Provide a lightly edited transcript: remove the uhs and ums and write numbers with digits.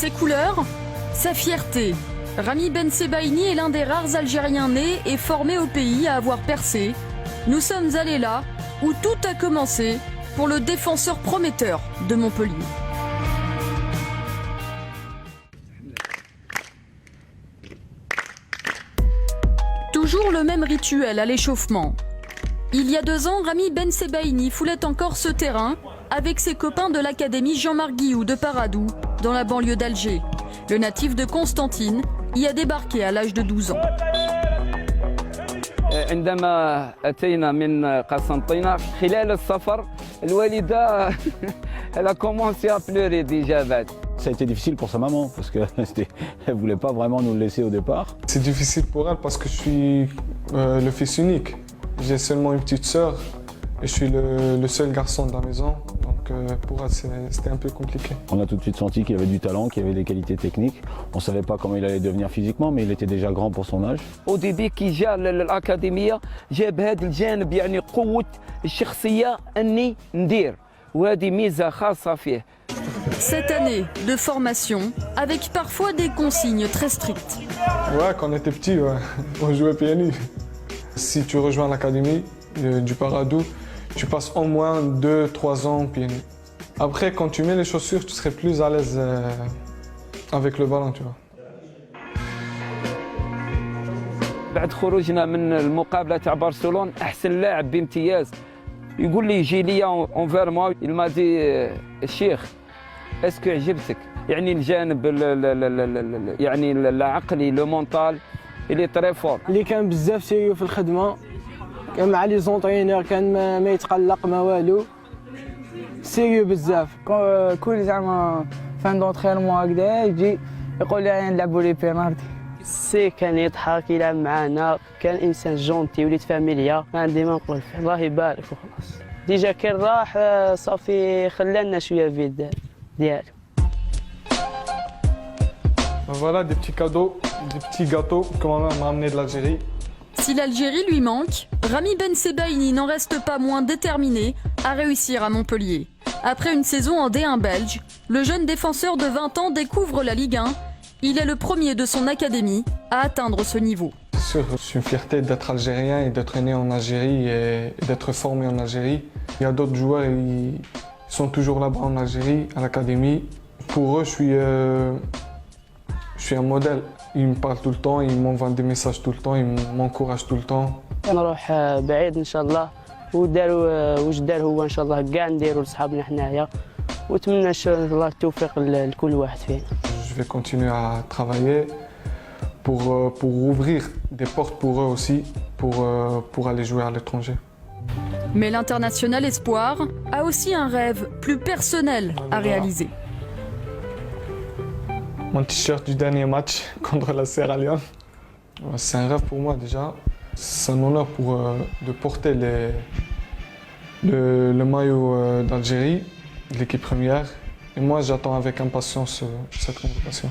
Ses couleurs, sa fierté. Ramy Bensebaini est l'un des rares Algériens nés et formés au pays à avoir percé. Nous sommes allés là où tout a commencé pour le défenseur prometteur de Montpellier. Toujours le même rituel à l'échauffement. Il y a 2 ans, Ramy Bensebaini foulait encore ce terrain avec ses copains de l'académie Jean-Marc Guillou de Paradou, dans la banlieue d'Alger. Le natif de Constantine y a débarqué à l'âge de 12 ans. عندما أتينا من قسنطينة خلال السفر الوالدة elle a commencé à pleurer déjà. Ça a été difficile pour sa maman parce qu'elle ne voulait pas vraiment nous le laisser au départ. C'est difficile pour elle parce que je suis le fils unique. J'ai seulement une petite sœur et je suis le seul garçon de la maison. Donc pour elle, c'était un peu compliqué. On a tout de suite senti qu'il avait du talent, qu'il avait des qualités techniques. On ne savait pas comment il allait devenir physiquement, mais il était déjà grand pour son âge. Au début كي جاء للأكاديمية جاب هذا الجانب يعني قوة الشخصية أني ندير وهذه ميزة خاصة فيه. Cette année de formation, avec parfois des consignes très strictes. Ouais, quand on était petit, ouais, on jouait PNU. Si tu rejoins l'académie du Paradou, tu passes au moins 2-3 ans PNU. Après, quand tu mets les chaussures, tu serais plus à l'aise avec le ballon, tu vois. بعد خروجنا من المقابلة تاع برشلونة أحسن لاعب بامتياز يقول لي يجي لي اونفير موا المادي الشيخ اسكو عجبتك يعني الجانب يعني العقلي لو مونطال اللي تري فور اللي كان بزاف سيريو في الخدمه كان مع لي زونطرينور كان ما يتقلق ما والو سيريو بزاف كل زعما فان دونترينمون هكذا يجي يقول لي نلعبوا لي بينالتي سي كان يضحك يلعب معنا كان انسان جونتي وليد فاميليا ما عندي ما نقول فيه الله يبارك وخلاص ديجا كان راح صافي خلانا شويه فيد ديالو. Voilà des petits cadeaux, des petits gâteaux que ma mère m'a amené de l'Algérie. Si l'Algérie lui manque, Ramy Bensebaini n'en reste pas moins déterminé à réussir à Montpellier. Après une saison en D1 belge, le jeune défenseur de 20 ans découvre la Ligue 1. Il est le premier de son académie à atteindre ce niveau. C'est une fierté d'être algérien et d'être né en Algérie et d'être formé en Algérie. Il y a d'autres joueurs qui sont toujours là-bas en Algérie, à l'académie. Pour eux, je suis un modèle. Ils me parlent tout le temps, ils m'envoient des messages tout le temps, ils m'encouragent tout le temps. نروح بعيد ان شاء الله وداروا واش دار هو ان شاء الله كاع نديروا لصحابنا حنايا ونتمنى ان شاء الله التوفيق لكل واحد فينا. Je vais continuer à travailler pour ouvrir des portes pour eux aussi, pour aller jouer à l'étranger. Mais l'international espoir a aussi un rêve plus personnel à réaliser. Mon t-shirt du dernier match contre la Sierra Leone, c'est un rêve pour moi déjà. C'est un honneur de porter le maillot d'Algérie, de l'équipe première. Et moi, j'attends avec impatience cette convocation.